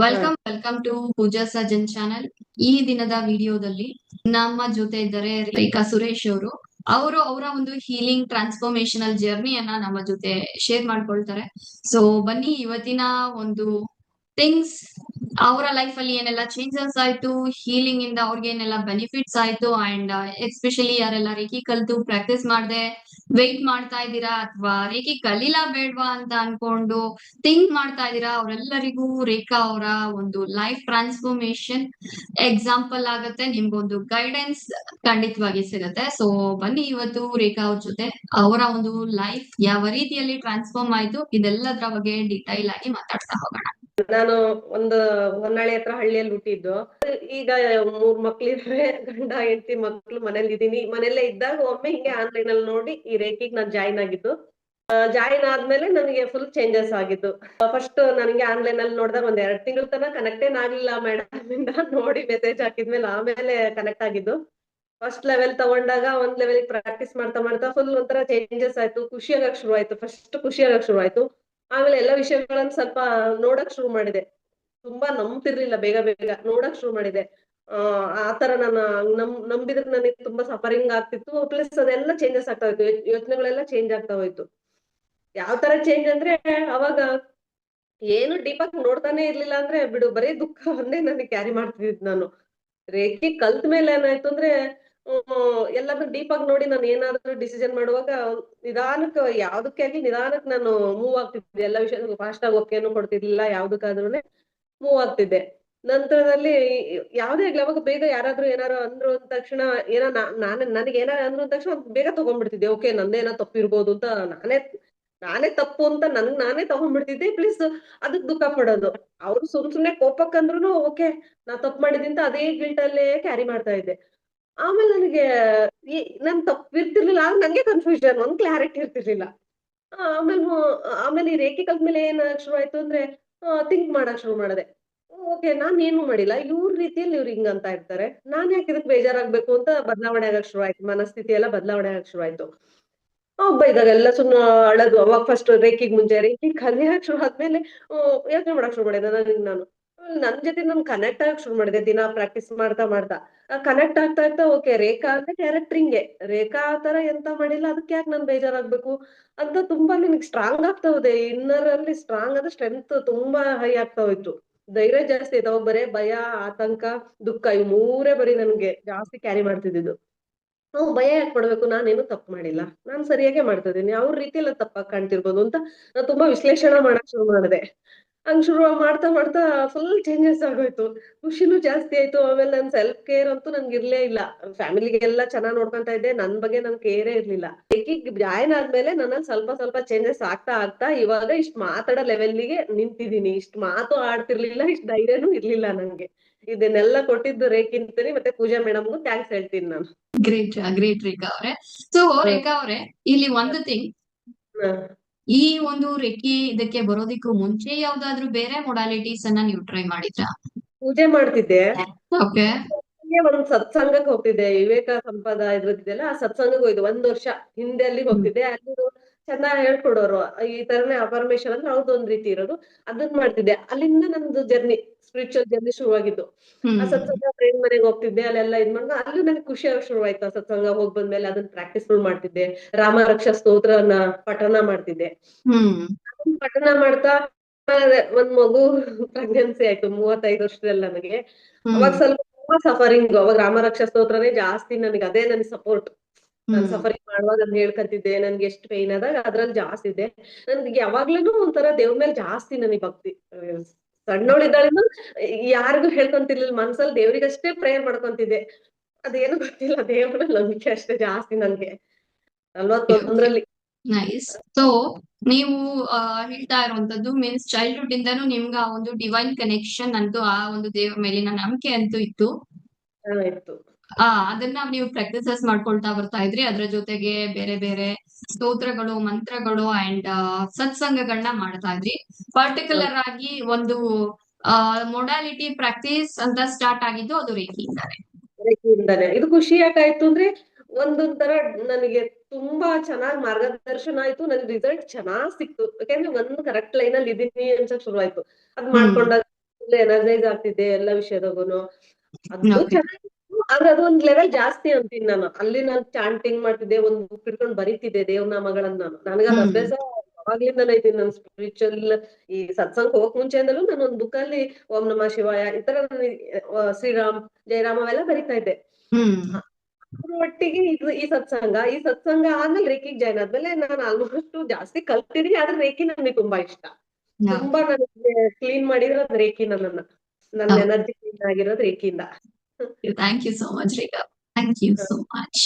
ಹಾ welcome to Pooja Sajan channel. ಈ ದಿನದ ವಿಡಿಯೋದಲ್ಲಿ ನಮ್ಮ ಜೊತೆ ಇದ್ದಾರೆ ರೇಖಾ ಸುರೇಶ್ ಅವರು. ಅವರು ಅವರ ಒಂದು ಹೀಲಿಂಗ್ ಟ್ರಾನ್ಸ್ಫಾರ್ಮೇಶನಲ್ ಜರ್ನಿಯನ್ನ ನಮ್ಮ ಜೊತೆ ಶೇರ್ ಮಾಡ್ಕೊಳ್ತಾರೆ. ಸೊ ಬನ್ನಿ, ಇವತ್ತಿನ ಒಂದು ಥಿಂಗ್ಸ್, ಅವರ ಲೈಫ್ ಅಲ್ಲಿ ಏನೆಲ್ಲ ಚೇಂಜಸ್ ಆಯ್ತು, ಹೀಲಿಂಗ್ ಇಂದ ಅವ್ರಿಗೆ ಏನೆಲ್ಲ ಬೆನಿಫಿಟ್ಸ್ ಆಯ್ತು, ಅಂಡ್ ಎಸ್ಪೆಷಲಿ ಯಾರೆಲ್ಲ ರೇಖಿ ಕಲ್ತು ಪ್ರಾಕ್ಟೀಸ್ ಮಾಡದೆ ವೆಯ್ಟ್ ಮಾಡ್ತಾ ಇದ್ದೀರಾ ಅಥವಾ ರೇಖಿ ಕಲೀಲಾ ಬೇಡ್ವಾ ಅಂತ ಅನ್ಕೊಂಡು ಥಿಂಕ್ ಮಾಡ್ತಾ ಇದ್ದೀರಾ, ಅವರೆಲ್ಲರಿಗೂ ರೇಖಾ ಅವರ ಒಂದು ಲೈಫ್ ಟ್ರಾನ್ಸ್ಫಾರ್ಮೇಶನ್ ಎಕ್ಸಾಂಪಲ್ ಆಗತ್ತೆ. ನಿಮ್ಗೊಂದು ಗೈಡೆನ್ಸ್ ಖಂಡಿತವಾಗಿ ಸಿಗತ್ತೆ. ಸೊ ಬನ್ನಿ, ಇವತ್ತು ರೇಖಾ ಅವ್ರ ಜೊತೆ ಅವರ ಒಂದು ಲೈಫ್ ಯಾವ ರೀತಿಯಲ್ಲಿ ಟ್ರಾನ್ಸ್ಫಾರ್ಮ್ ಆಯ್ತು ಇದೆಲ್ಲದರ ಬಗ್ಗೆ ಡೀಟೈಲ್ ಆಗಿ ಮಾತಾಡ್ತಾ ಹೋಗೋಣ. ನಾನು ಒಂದು ಹೊನ್ನಾಳಿ ಹತ್ರ ಹಳ್ಳಿಯಲ್ಲಿ ಹುಟ್ಟಿದ್ದು. ಈಗ 3 ಮಕ್ಳಿದ್ರೆ, ಗಂಡ ಹೆಂಡತಿ ಮಕ್ಳು ಮನೇಲಿ ಇದೀನಿ. ಮನೇಲೆ ಇದ್ದಾಗ ಒಮ್ಮೆ ಹಿಂಗೆ ಆನ್ಲೈನ್ ಅಲ್ಲಿ ನೋಡಿ ಈ ರೇಖಿಗ್ ನಾನ್ ಜಾಯಿನ್ ಆಗಿದ್ದು. ಜಾಯಿನ್ ಆದ್ಮೇಲೆ ನನಗೆ ಫುಲ್ ಚೇಂಜಸ್ ಆಗಿದ್ದು. ಫಸ್ಟ್ ನನಗೆ ಆನ್ಲೈನ್ ಅಲ್ಲಿ ನೋಡಿದಾಗ ಒಂದ್ 2 ತಿಂಗಳ ತನಕ ಕನೆಕ್ಟೇನ್ ಆಗ್ಲಿಲ್ಲ ಮೇಡಮ್ ಇಂದ. ನೋಡಿ ಮೆಸೇಜ್ ಹಾಕಿದ್ಮೇಲೆ ಆಮೇಲೆ ಕನೆಕ್ಟ್ ಆಗಿದ್ದು. ಫಸ್ಟ್ ಲೆವೆಲ್ ತಗೊಂಡಾಗ ಒಂದ್ ಲೆವೆಲ್ ಪ್ರಾಕ್ಟೀಸ್ ಮಾಡ್ತಾ ಮಾಡ್ತಾ ಫುಲ್ ಒಂಥರ ಚೇಂಜಸ್ ಆಯ್ತು. ಖುಷಿ ಆಗಕ್ ಶುರು ಆಯ್ತು. ಫಸ್ಟ್ ಖುಷಿ ಆಗಕ್ ಶುರು ಆಯ್ತು. ಆಮೇಲೆ ಎಲ್ಲಾ ವಿಷಯಗಳನ್ನ ಸ್ವಲ್ಪ ನೋಡಕ್ ಶುರು ಮಾಡಿದೆ. ತುಂಬಾ ನಂಬ್ತಿರ್ಲಿಲ್ಲ, ಬೇಗ ಬೇಗ ನೋಡಕ್ ಶುರು ಮಾಡಿದೆ. ಆತರ ನಾನು ನಂಬಿದ್ರೆ ನನಗೆ ತುಂಬಾ ಸಫರಿಂಗ್ ಆಗ್ತಿತ್ತು. ಪ್ಲಸ್ ಅದೆಲ್ಲ ಚೇಂಜಸ್ ಆಗ್ತಾ ಹೋಯ್ತು. ಯೋಚನೆಗಳೆಲ್ಲ ಚೇಂಜ್ ಆಗ್ತಾ ಹೋಯ್ತು. ಯಾವ ತರ ಚೇಂಜ್ ಅಂದ್ರೆ, ಅವಾಗ ಏನು ಡೀಪ್ ಆಗಿ ನೋಡ್ತಾನೆ ಇರ್ಲಿಲ್ಲ ಅಂದ್ರೆ ಬಿಡು, ಬರೀ ದುಃಖವನ್ನೇ ನನಗೆ ಕ್ಯಾರಿ ಮಾಡ್ತಿದ್ದೆ ನಾನು. ರೇಖಿ ಕಲ್ತ ಮೇಲೆ ಏನಾಯ್ತು ಅಂದ್ರೆ, ಎಲ್ಲಾದ್ರೂ ಡೀಪ್ ಆಗಿ ನೋಡಿ ನಾನು ಏನಾದ್ರೂ ಡಿಸಿಷನ್ ಮಾಡುವಾಗ ನಿಧಾನಕ್ಕೆ, ಯಾವ್ದಕ್ಕೆ ಆಗ್ಲಿ ನಿಧಾನಕ್ಕೆ ನಾನು ಮೂವ್ ಆಗ್ತಿದ್ದೆ. ಎಲ್ಲ ವಿಷಯ ಫಾಸ್ಟ್ ಆಗಿ ಒಪ್ಪಿಗೆನೂ ಕೊಡ್ತಿರ್ಲಿಲ್ಲ. ಯಾವ್ದಕ್ಕಾದ್ರೂ ಮೂವ್ ಆಗ್ತಿದ್ದೆ. ನಂತರದಲ್ಲಿ ಯಾವ್ದೇ ಆಗ್ಲಿ, ಅವಾಗ ಬೇಗ ಯಾರಾದ್ರೂ ಏನಾರು ಅಂದ್ರು ಅಂದ ತಕ್ಷಣ, ಏನೋ ನನಗೆ ಏನಾರ ಅಂದ್ರು ಅಂದ ತಕ್ಷಣ ಬೇಗ ತಗೊಂಡ್ಬಿಡ್ತಿದ್ದೆ. ಓಕೆ, ನಂದೇನೋ ತಪ್ಪಿರ್ಬೋದು ಅಂತ ನಾನೇ ನಾನೇ ತಪ್ಪು ಅಂತ ನಾನೇ ತಗೊಂಡ್ಬಿಡ್ತಿದ್ದೆ. ಪ್ಲೀಸ್ ಅದಕ್ ದುಃಖ ಪಡೋದು. ಅವ್ರು ಸುಮ್ನೆ ಕೋಪಕ್ಕಂದ್ರುನು ಓಕೆ, ನಾ ತಪ್ಪು ಮಾಡಿದ್ದೀನಿ ಅಂತ ಅದೇ ಗಿಲ್ಟ್ ಅಲ್ಲೇ ಕ್ಯಾರಿ ಮಾಡ್ತಾ ಇದ್ದೆ. ಆಮೇಲೆ ನನಗೆ ಈ ನನ್ ತಪ್ಪಿರ್ತಿರ್ಲಿಲ್ಲ. ಆಗ ನಂಗೆ ಕನ್ಫ್ಯೂಷನ್, ಒಂದ್ ಕ್ಲಾರಿಟಿ ಇರ್ತಿರ್ಲಿಲ್ಲ. ಆಮೇಲೆ ಆಮೇಲೆ ಈ ರೇಖೆ ಕಲ್ತ್ಮೇಲೆ ಏನ್ ಶುರು ಆಯ್ತು ಅಂದ್ರೆ, ಥಿಂಕ್ ಮಾಡಕ್ ಶುರು ಮಾಡಿದೆ. ಓಕೆ, ನಾನ್ ಏನು ಮಾಡಿಲ್ಲ, ಇವ್ರ ರೀತಿಯಲ್ಲಿ ಇವ್ರು ಹಿಂಗ್ ಅಂತ ಇರ್ತಾರೆ, ನಾನ್ ಯಾಕೆ ಇದಕ್ ಬೇಜಾರಾಗ್ಬೇಕು ಅಂತ ಬದಲಾವಣೆ ಆಗಕ್ ಶುರು ಆಯ್ತು. ಮನಸ್ಥಿತಿ ಎಲ್ಲ ಬದಲಾವಣೆ ಆಗಕ್ ಶುರು ಆಯ್ತು. ಒಬ್ಬ ಇದಾಗೆಲ್ಲ ಸುಮ್ನೆ ಅಳದು. ಅವಾಗ ಫಸ್ಟ್ ರೇಖಿಗ್ ಮುಂಚೆ ರೇಖಿ ಕಲಿಯಕ್ ಶುರು ಆದ್ಮೇಲೆ ಯೋಚನೆ ಮಾಡಕ್ ಶುರು ಮಾಡಿದೆ. ನಾನು ನನ್ ಜೊತೆ ನಾನು ಕನೆಕ್ಟ್ ಆಗಕ್ ಶುರು ಮಾಡಿದೆ. ದಿನ ಪ್ರಾಕ್ಟೀಸ್ ಮಾಡ್ತಾ ಮಾಡ್ತಾ ಕನೆಕ್ಟ್ ಆಗ್ತಾ ಆಗ್ತಾ ಓಕೆ, ರೇಖಾ ಅಂದ್ರೆ ಕ್ಯಾರೆಕ್ಟರ್ ಹಿಂಗೆ, ರೇಖಾ ಆ ತರ ಎಂತ ಮಾಡಿಲ್ಲ, ಅದಕ್ಕೆ ಯಾಕೆ ನಾನ್ ಬೇಜಾರಾಗ್ಬೇಕು ಅಂತ ತುಂಬಾ ನನಗ್ ಸ್ಟ್ರಾಂಗ್ ಆಗ್ತಾ ಹೋದೆ. ಇನ್ನರ್ ಅಲ್ಲಿ ಸ್ಟ್ರಾಂಗ್ ಆದ ಸ್ಟ್ರೆಂತ್ ತುಂಬಾ ಹೈ ಆಗ್ತಾ ಹೋಯ್ತು. ಧೈರ್ಯ ಜಾಸ್ತಿ ಆಯ್ತು. ಅವಾಗ ಬರೇ ಭಯ, ಆತಂಕ, ದುಃಖ ಇವ್ ಮೂರೇ ಬರೀ ನನ್ಗೆ ಜಾಸ್ತಿ ಕ್ಯಾರಿ ಮಾಡ್ತಿದ್ದು. ಭಯ ಯಾಕೆ ಪಡ್ಬೇಕು, ನಾನೇನು ತಪ್ಪು ಮಾಡಿಲ್ಲ, ನಾನ್ ಸರಿಯಾಗೆ ಮಾಡ್ತಾ ಇದೀನಿ, ಅವ್ರ ರೀತಿಯೆಲ್ಲ ತಪ್ಪಾಗಿ ಕಾಣ್ತಿರ್ಬೋದು ಅಂತ ನಾನ್ ತುಂಬಾ ವಿಶ್ಲೇಷಣೆ ಮಾಡಕ್ ಶುರು ಮಾಡಿದೆ. ಹಂಗ್ ಶುರು ಮಾಡ್ತಾ ಮಾಡ್ತಾ ಫುಲ್ ಚೇಂಜಸ್ ಆಗೋಯ್ತು. ಖುಷಿನೂ ಜಾಸ್ತಿ ಆಯ್ತು. ಆಮೇಲೆ ನನ್ ಸೆಲ್ಫ್ ಕೇರ್ ಅಂತೂ ನನ್ಗೆ ಇರ್ಲೇ ಇಲ್ಲ. ಫ್ಯಾಮಿಲಿಗೆಲ್ಲ ಚೆನ್ನಾಗ್ ನೋಡ್ಕೊಂತಾ ಇದ್ದೆ, ನನ್ ಬಗ್ಗೆ ನನ್ ಕೇರೇ ಇರ್ಲಿಲ್ಲ. ಈಗ ಜಾಯ್ನ್ ಆದ್ಮೇಲೆ ನನ್ನಲ್ಲಿ ಸ್ವಲ್ಪ ಸ್ವಲ್ಪ ಚೇಂಜಸ್ ಆಗ್ತಾ ಆಗ್ತಾ ಇವಾಗ ಇಷ್ಟ್ ಮಾತಾಡೋ ಲೆವೆಲ್ಗೆ ನಿಂತಿದೀನಿ. ಇಷ್ಟ್ ಮಾತು ಆಡ್ತಿರ್ಲಿಲ್ಲ, ಇಷ್ಟ್ ಧೈರ್ಯನೂ ಇರ್ಲಿಲ್ಲ ನಂಗೆ. ಇದನ್ನೆಲ್ಲ ಕೊಟ್ಟಿದ್ದು ರೇಖಿಂತೀನಿ, ಮತ್ತೆ ಪೂಜಾ ಮೇಡಮ್ಗೂ ಥ್ಯಾಂಕ್ಸ್ ಹೇಳ್ತೀನಿ ನಾನು. ಗ್ರೇಟ್ ಗ್ರೇಟ್ ರೇಖಾ ಅವರೇ. ಸೊ ಹ, ರೇಖಾ ಅವರೇ, ಇಲ್ಲಿ ಹ, ಒಂದು ಥಿಂಗ್, ಹ. ಈ ಒಂದು ರೇಖಿ ಇದಕ್ಕೆ ಬರೋದಿಕ್ಕೂ ಮುಂಚೆ ಯಾವ್ದಾದ್ರು ಬೇರೆ ಮೊಡಾಲಿಟೀಸ್ ಅನ್ನ ನೀವು ಟ್ರೈ ಮಾಡಿದ್ರಾ? ಪೂಜೆ ಮಾಡ್ತಿದ್ದೆ. ಓಕೆ. ಹಂಗೆ ಒಂದ್ ಸತ್ಸಂಗಕ್ಕೆ ಹೋಗ್ತಿದ್ದೆ. ವಿವೇಕ ಸಂಪದ ಇದ್ರದ್ದಿದೆಯಲ್ಲ, ಆ ಸತ್ಸಂಗಕ್ಕೆ ಹೋಗಿದ್ದೆ. 1 ವರ್ಷ ಹಿಂದೆ ಅಲ್ಲಿಗೆ ಹೋಗ್ತಿದ್ದೆ. ಅಲ್ಲಿ ಚೆನ್ನಾಗ್ ಹೇಳ್ಕೊಡೋರು. ಈ ತರನೇ ಅಫರ್ಮೇಶನ್ ಅಂದ್ರೆ ಅವ್ರದ್ದು ಒಂದ್ ರೀತಿ ಇರೋದು. ಅದನ್ನ ಮಾಡ್ತಿದ್ದೆ. ಅಲ್ಲಿಂದ ನಂದು ಜರ್ನಿ, ಸ್ಪಿರಿಚುವಲ್ ಜರ್ನಿ ಶುರುವಾಗಿದ್ದು. ಆ ಹ್ಮ್ ಸತ್ಸಂಗ ಫ್ರೆಂಡ್ ಮನೆಗೆ ಹೋಗ್ತಿದ್ದೆ. ಅಲ್ಲೆಲ್ಲ ಇದ್ ಮಾಡ್ಕೊಂಡು ಅಲ್ಲೂ ನನಗೆ ಖುಷಿ ಆಗಕ್ ಶುರುವಾಯ್ತು. ಆ ಸತ್ಸಂಗ ಹೋಗ್ ಬಂದ್ಮೇಲೆ ಅದನ್ನ ಪ್ರಾಕ್ಟೀಸ್ ಮಾಡ್ತಿದ್ದೆ. ರಾಮ ರಕ್ಷಾ ಸ್ತೋತ್ರನ ಪಠನ ಮಾಡ್ತಿದ್ದೆ. ಹ್ಮ್ ಅದನ್ನ ಪಠನ ಮಾಡ್ತಾ ಒಂದ್ ಮಗು ಪ್ರೆಗ್ನೆನ್ಸಿ ಆಯ್ತು 35 ವರ್ಷದಲ್ಲಿ ನನಗೆ. ಅವಾಗ ಹ್ಮ್ ಸ್ವಲ್ಪ ತುಂಬಾ ಸಫರಿಂಗ್. ಅವಾಗ ರಾಮರಕ್ಷಾ ಸ್ತೋತ್ರನೇ ಜಾಸ್ತಿ ನನಗೆ, ಅದೇ ನನ್ ಸಪೋರ್ಟ್. ನಾನ್ ಹ್ಮ್ ಸಫರಿಂಗ್ ಮಾಡುವಾಗ ಅದ್ನ ಹೇಳ್ಕಂತಿದ್ದೆ. ನನ್ಗೆ ಎಷ್ಟು ಪೈನ್ ಆದಾಗ ಅದ್ರಲ್ಲಿ ಜಾಸ್ತಿ ಇದೆ. ನನ್ಗೆ ಯಾವಾಗ್ಲೂ ಒಂಥರ ದೇವ್ರ ಮೇಲೆ ಜಾಸ್ತಿ ನನಗೆ ಭಕ್ತಿ. ಸಣ್ಣವಳಿದ್ದಾಳಿಂದ ಯಾರಿಗೂ ಹೇಳ್ಕೊಂತಿರ್ಲಿಲ್ಲ. ಮನ್ಸಲ್ಲಿ ದೇವ್ರಿಗಷ್ಟೇ ಪ್ರೇಯರ್ ಮಾಡ್ಕೊಂತಿದ್ದೆ. ಅದೇನು ಗೊತ್ತಿಲ್ಲ, ದೇವ್ರ ನಂಬಿಕೆ ಅಷ್ಟೇ ಜಾಸ್ತಿ ನನ್ಗೆ. 41ರಲ್ಲಿ. ನೈಸ್. ಸೊ ನೀವು ಹೇಳ್ತಾ ಇರುವಂತದ್ದು ಮೀನ್ಸ್ ಚೈಲ್ಡ್ಹುಡ್ ಇಂದಾನು ನಿಮ್ಗೆ ಆ ಒಂದು ಡಿವೈನ್ ಕನೆಕ್ಷನ್ ಅಂತೂ, ಆ ಒಂದು ದೇವ್ರ ಮೇಲಿನ ನಂಬಿಕೆ ಅಂತೂ ಇತ್ತು. ಚೆನ್ನಾಗಿತ್ತು. ಅದನ್ನ ನೀವು ಪ್ರಾಕ್ಟೀಸಸ್ ಮಾಡ್ಕೊಳ್ತಾ ಬರ್ತಾ ಇದ್ರಿ. ಅದ್ರ ಜೊತೆಗೆ ಬೇರೆ ಬೇರೆ ಸ್ತೋತ್ರಗಳು, ಮಂತ್ರಗಳು ಅಂಡ್ ಸತ್ಸಂಗಗಳನ್ನ ಮಾಡ್ತಾ ಇದ್ರಿ. ಪರ್ಟಿಕ್ಯುಲರ್ ಆಗಿ ಒಂದು ಮೊಡಾಲಿಟಿ ಪ್ರಾಕ್ಟೀಸ್ ಅಂತ ಸ್ಟಾರ್ಟ್ ಆಗಿದ್ದು ಅದು ರೇಖಿಯಿಂದಾನೆ. ರೇಖೆಯಿಂದಾನೆ. ಇದು ಖುಷಿ ಯಾಕಾಯ್ತು ಅಂದ್ರೆ, ಒಂದೊಂಥರ ನನಗೆ ತುಂಬಾ ಚೆನ್ನಾಗ್ ಮಾರ್ಗದರ್ಶನ ಆಯ್ತು. ನನ್ ರಿಸಲ್ಟ್ ಚೆನ್ನಾಗ್ ಸಿಕ್ತು. ಯಾಕಂದ್ರೆ ಒಂದು ಕರೆಕ್ಟ್ ಲೈನ್ ಅಲ್ಲಿ ಇದೀನಿ ಅನ್ಸಕ್ ಶುರುವಾಯ್ತು. ಅದ್ ಹ್ಮ್ ಮಾಡ್ಕೊಂಡಾಗ ಎನರ್ಜೈಸ್ ಆಗ್ತಿದ್ದೆ ಎಲ್ಲ ವಿಷಯದಾಗೂನು. ಅದು ಓಕೆ. ಚೆನ್ನಾಗಿತ್ತು. ಆದ್ರೆ ಅದೊಂದ್ ಲೆವೆಲ್ ಜಾಸ್ತಿ ಅಂತೀನಿ ನಾನು. ಅಲ್ಲಿ ನಾನು ಚಾಂಟಿಂಗ್ ಮಾಡ್ತಿದ್ದೆ, ಒಂದ್ ಬುಕ್ ಹಿಡ್ಕೊಂಡ್ ಬರೀತಿದ್ದೆ ದೇವ್ರನಾಮಗಳನ್ನ ನಾನು. ನನಗದ್ ಹ್ಮ್ ಅಭ್ಯಾಸ ಅವಾಗ್ಲಿಂದಾನೇ ಐತಿ. ನನ್ ಸ್ಪಿರಿಚುವಲ್ ಈ ಸತ್ಸಂಗ್ ಹೋಗಕ್ ಮುಂಚೆಯಿಂದಲೂ ನಾನು ಒಂದ್ ಬುಕ್ ಅಲ್ಲಿ ಓಂ ನಮಃ ಶಿವಾಯ ಈ ತರ ಶ್ರೀರಾಮ್ ಜಯರಾಮ್ ಅವೆಲ್ಲ ಬರಿತಾ ಇದ್ದೆ. ಹ್ಮ್ ಅದ್ರ ಒಟ್ಟಿಗೆ ಈ ಸತ್ಸಂಗ ಆದ್ಮೇಲೆ ರೇಖಿಗ್ ಜಾಯ್ನ್ ಆದ್ಮೇಲೆ ನಾನು ಆಲ್ಮೋಸ್ಟ್ ಜಾಸ್ತಿ ಕಲ್ತಿದೀನಿ. ಆದ್ರೆ ರೇಖಿ ನನಗೆ ತುಂಬಾ ಇಷ್ಟ. ತುಂಬಾ ನನಗೆ ಕ್ಲೀನ್ ಮಾಡಿರೋದ್ ರೇಖಿ ನನ್ನ ಎನರ್ಜಿ ಕ್ಲೀನ್ ಆಗಿರೋದ್ ರೇಖಿಯಿಂದ. Thank you so much Rekha. Thank you so much.